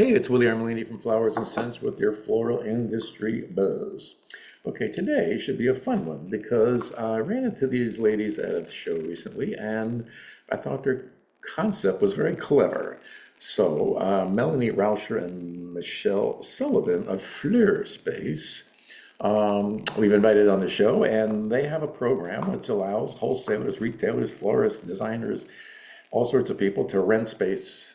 Hey, it's Willie Armelini from Flowers and Scents with your floral industry buzz. Okay, today should be a fun one because I ran into these ladies at a show recently and I thought their concept was very clever. So, Melanie Rauscher and Michelle Sullivan of Fleur Space, we've invited on the show, and they have a program which allows wholesalers, retailers, florists, designers, all sorts of people to rent space,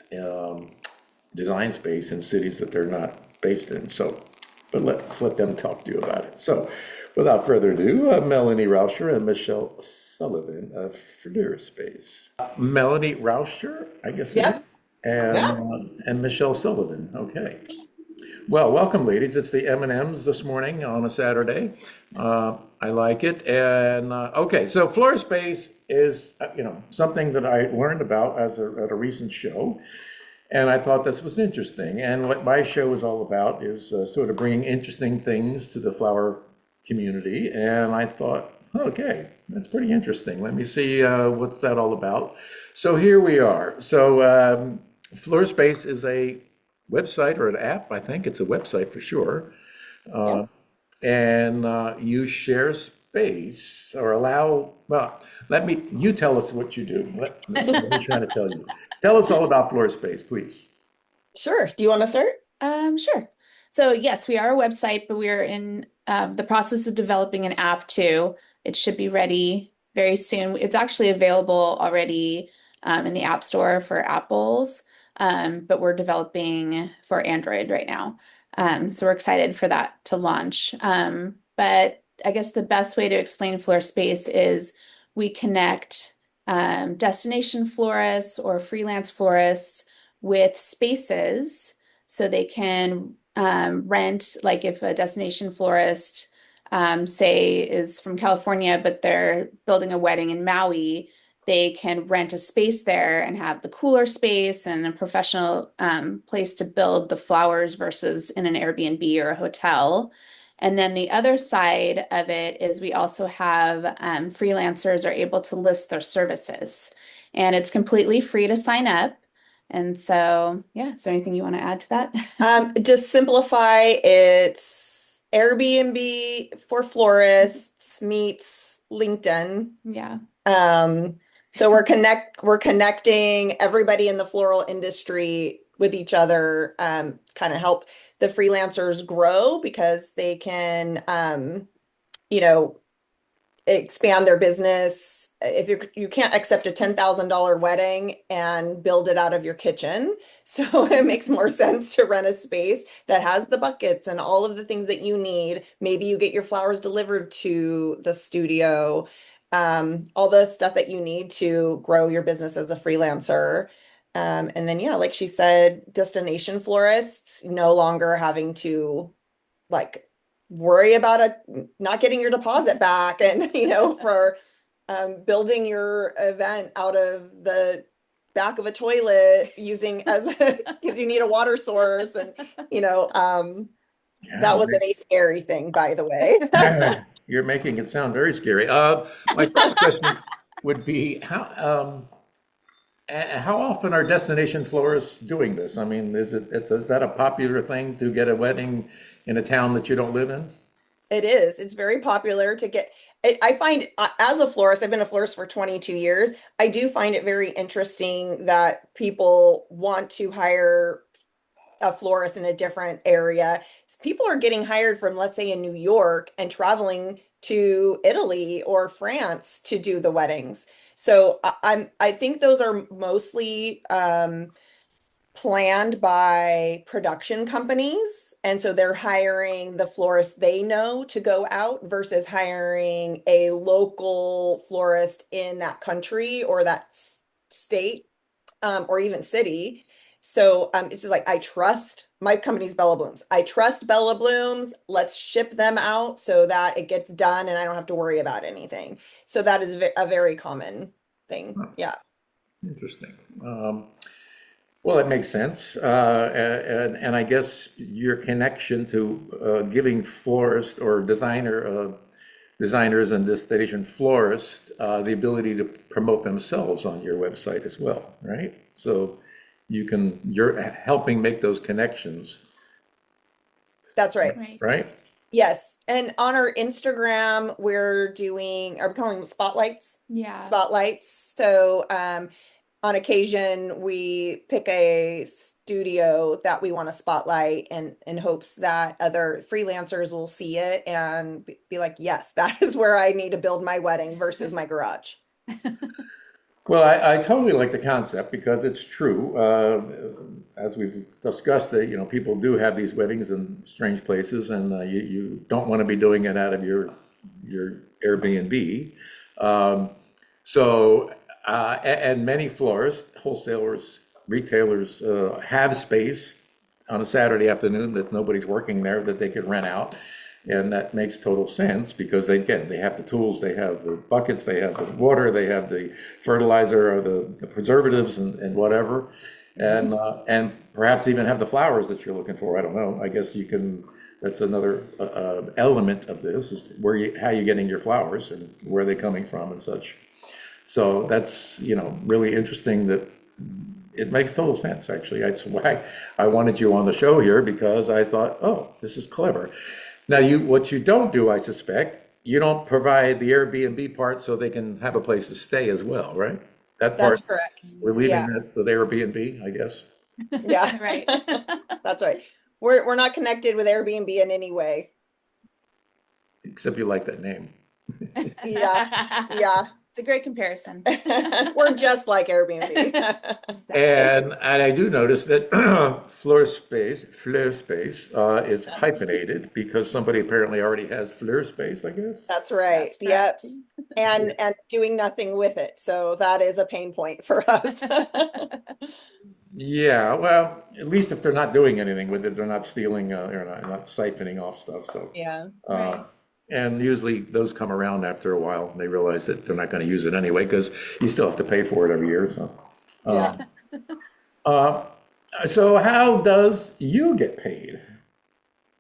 design space in cities that they're not based in. So, but let's let them talk to you about it. So, without further ado, Melanie Rauscher and Michelle Sullivan of Fleur Space. Melanie Rauscher, I guess it is, Yeah, yeah. and Michelle Sullivan. Okay. Well, welcome, ladies. It's the M&Ms this morning on a Saturday. I like it. And okay, so floor space is something that I learned about at a recent show, and I thought this was interesting. And what my show is all about is sort of bringing interesting things to the flower community. And I thought, okay, that's pretty interesting. Let me see what's that all about. So here we are. So Fleur Space is a website or an app. I think it's a website for sure. Yeah. And you share space or allow, well, you tell us what you do. Let me try to tell you. Tell us all about Floor Space, please. Sure. Do you want to start? Sure. So yes, we are a website, but we are in the process of developing an app too. It should be ready very soon. It's actually available already in the App Store for Apples, but we're developing for Android right now. So we're excited for that to launch. But I guess the best way to explain Floor Space is we connect destination florists or freelance florists with spaces so they can rent, like if a destination florist, say, is from California, but they're building a wedding in Maui, they can rent a space there and have the cooler space and a professional place to build the flowers versus in an Airbnb or a hotel. And then the other side of it is we also have freelancers are able to list their services, and it's completely free to sign up. And so, yeah, is there anything you want to add to that? Just simplify. It's Airbnb for florists meets LinkedIn. Yeah. So we're connecting everybody in the floral industry with each other, kind of help the freelancers grow because they can, you know, expand their business. If you can't accept a $10,000 wedding and build it out of your kitchen, so it makes more sense to rent a space that has the buckets and all of the things that you need. Maybe you get your flowers delivered to the studio, all the stuff that you need to grow your business as a freelancer. And then, yeah, like she said, destination florists no longer having to like worry about not getting your deposit back and for building your event out of the back of a toilet using as because you need a water source and Yeah, that was a scary thing, by the way. you're making it sound very scary. My first question would be how often are destination florists doing this? I mean, is that a popular thing to get a wedding in a town that you don't live in? It is. It's very popular to get. I find as a florist, I've been a florist for 22 years. I do find it very interesting that people want to hire a florist in a different area. People are getting hired from, let's say, in New York and traveling to Italy or France to do the weddings. So I think those are mostly planned by production companies. And so they're hiring the florist they know to go out versus hiring a local florist in that country or that state, or even city. So it's just like, I trust my company's Bella Blooms. I trust Bella Blooms. Let's ship them out so that it gets done and I don't have to worry about anything. So that is a very common thing. Huh, Yeah. interesting. Well, it makes sense. And I guess your connection to giving florists or designers and destination florists the ability to promote themselves on your website as well, right? So you're helping make those connections, That's right. Right. right? Yes. And on our Instagram, are we calling them spotlights? Yeah. Spotlights. So on occasion, we pick a studio that we want to spotlight and in hopes that other freelancers will see it and be like, yes, that is where I need to build my wedding versus my garage. Well, I totally like the concept because it's true. As we've discussed, that people do have these weddings in strange places, and you don't want to be doing it out of your Airbnb. Um, and many florists, wholesalers, retailers have space on a Saturday afternoon that nobody's working there that they could rent out. And that makes total sense because they have the tools, they have the buckets, they have the water, they have the fertilizer or the preservatives and whatever. And perhaps even have the flowers that you're looking for. I don't know. I guess that's another element of this is how you're getting your flowers and where they're coming from and such. So that's, really interesting that it makes total sense, actually. That's why I wanted you on the show here because I thought, oh, this is clever. Now, what you don't do, I suspect, you don't provide the Airbnb part so they can have a place to stay as well, right? That That's part, correct. we're leaving Yeah. that with Airbnb, I guess. Yeah. Right. That's right. We're not connected with Airbnb in any way. Except you like that name. Yeah. Yeah. It's a great comparison. We're just like Airbnb. Exactly. And I do notice that FleurSpace is hyphenated because somebody apparently already has FleurSpace, I guess. That's right. That's Yep. correct. And doing nothing with it. So that is a pain point for us. Yeah, well, at least if they're not doing anything with it, they're not stealing, or not siphoning off stuff. So, Yeah. uh, Right. and usually those come around after a while. And they realize that they're not going to use it anyway because you still have to pay for it every year. So, Yeah. uh, so how does you get paid?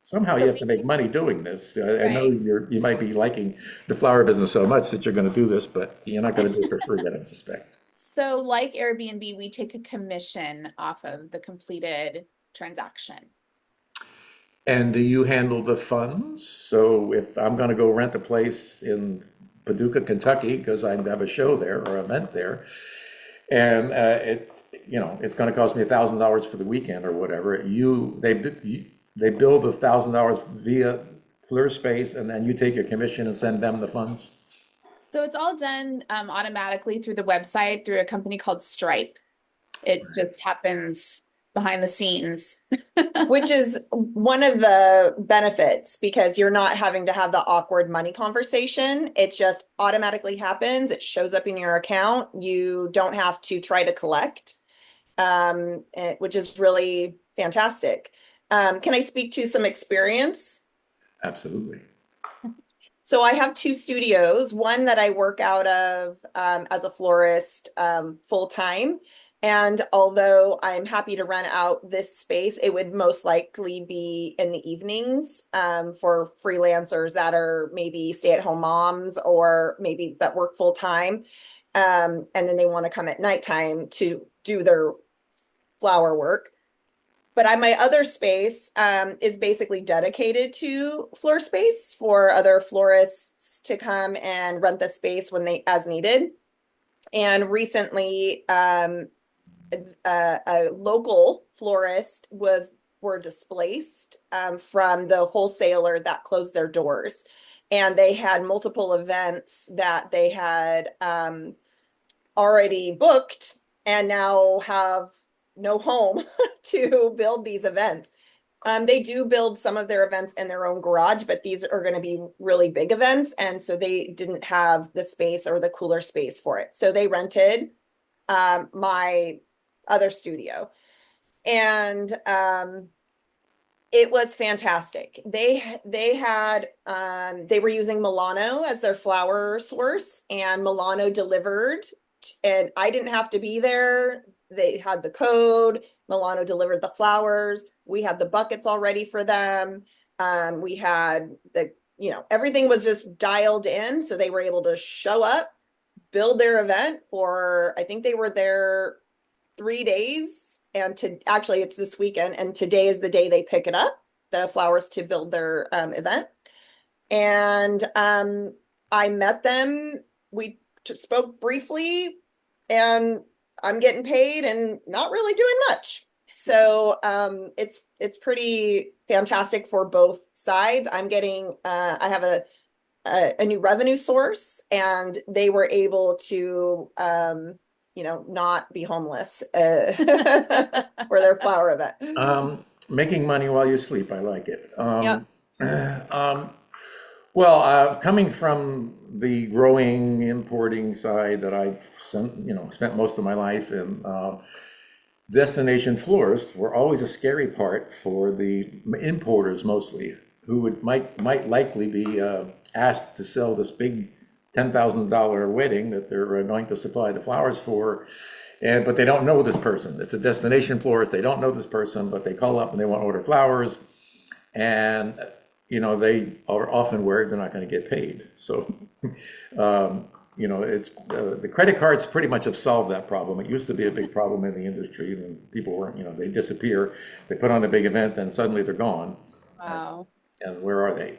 Somehow you So have to make money doing this. I know right. you might be liking the flower business so much that you're going to do this, but you're not going to do it for free, I don't suspect. So like Airbnb, we take a commission off of the completed transaction. And do you handle the funds? So if I'm going to go rent a place in Paducah, Kentucky, because I have a show there or event there, and it's going to cost me $1,000 for the weekend or whatever, they bill the $1,000 via Fleur Space, and then you take your commission and send them the funds. So it's all done automatically through the website through a company called Stripe. It just happens behind the scenes. Which is one of the benefits because you're not having to have the awkward money conversation. It just automatically happens. It shows up in your account. You don't have to try to collect, which is really fantastic. Can I speak to some experience? Absolutely. So I have two studios, one that I work out of as a florist full time. And although I'm happy to rent out this space, it would most likely be in the evenings for freelancers that are maybe stay-at-home moms or maybe that work full time. And then they want to come at nighttime to do their flower work. But my other space is basically dedicated to Fleur Space for other florists to come and rent the space as needed. And recently, a local florist were displaced from the wholesaler that closed their doors, and they had multiple events that they had already booked and now have no home to build these events. They do build some of their events in their own garage, but these are going to be really big events. And so they didn't have the space or the cooler space for it. So they rented my other studio. And it was fantastic. They were using Milano as their flower source, and Milano delivered, and I didn't have to be there. They had the code. Milano delivered the flowers. We had the buckets all ready for them. We had everything was just dialed in, so they were able to show up, build their event for, I think they were there 3 days, and actually it's this weekend, and today is the day they pick it up, the flowers to build their event. And I met them. We spoke briefly, and I'm getting paid and not really doing much. So it's pretty fantastic for both sides. I'm getting I have a new revenue source, and they were able to not be homeless for their flower event. Making money while you sleep, I like it. Yep. Well, coming from the growing importing side that I've spent most of my life in, destination florists were always a scary part for the importers mostly, who might likely be asked to sell this big $10,000 wedding that they're going to supply the flowers for, but they don't know this person. It's a destination florist. They don't know this person, but they call up and they want to order flowers, and they are often worried they're not going to get paid. So, it's the credit cards pretty much have solved that problem. It used to be a big problem in the industry, and people weren't, they disappear. They put on a big event, and suddenly they're gone. Wow. And where are they?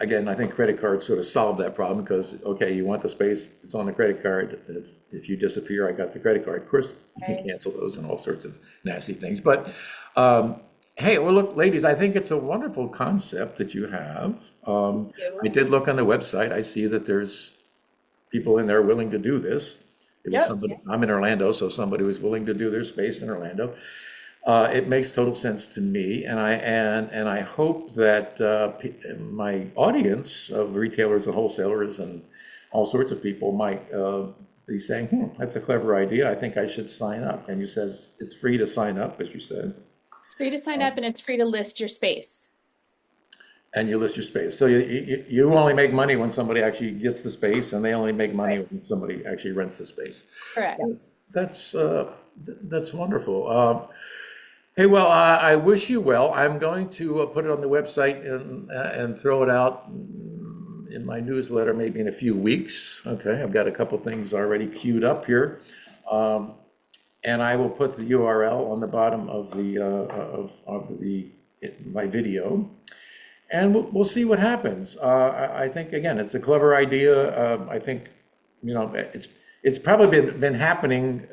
Again, I think credit cards sort of solved that problem because, okay, you want the space, it's on the credit card. If you disappear, I got the credit card. Of course, you can cancel those and all sorts of nasty things. But hey, well, look, ladies, I think it's a wonderful concept that you have. I did look on the website. I see that there's people in there willing to do this. It was Yep. somebody, I'm in Orlando, so somebody was willing to do their space in Orlando. It makes total sense to me, and I hope that my audience of retailers and wholesalers and all sorts of people might be saying, that's a clever idea. I think I should sign up. And you says it's free to sign up, as you said. Free to sign up, and it's free to list your space. And you list your space. So you only make money when somebody actually gets the space, and they only make money when somebody actually rents the space. Correct. That's wonderful. Hey, well, I wish you well. I'm going to put it on the website and throw it out in my newsletter maybe in a few weeks. Okay, I've got a couple things already queued up here. And I will put the URL on the bottom of my video, and we'll see what happens. I think again, it's a clever idea. I think it's probably been happening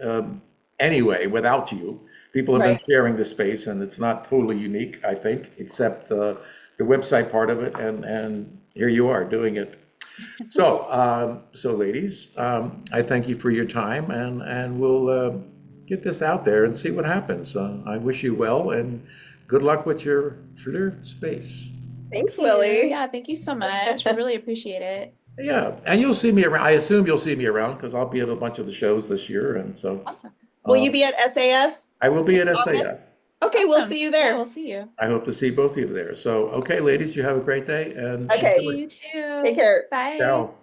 anyway without you. People have been sharing the space, and it's not totally unique, I think, except the website part of it, and here you are doing it. So, ladies, I thank you for your time, and we'll get this out there and see what happens. I wish you well, and good luck with your Fleur Space. Thanks, Willie. Yeah, thank you so much. We really appreciate it. Yeah, and you'll see me around. I assume you'll see me around because I'll be at a bunch of the shows this year, and so. Awesome. Will you be at SAF? I will be at August? SAF. Okay, Awesome. we'll see you there. Yeah, we'll see you. I hope to see both of you there. So, okay, ladies, you have a great day, and Okay. You too. Take care. Bye. ciao.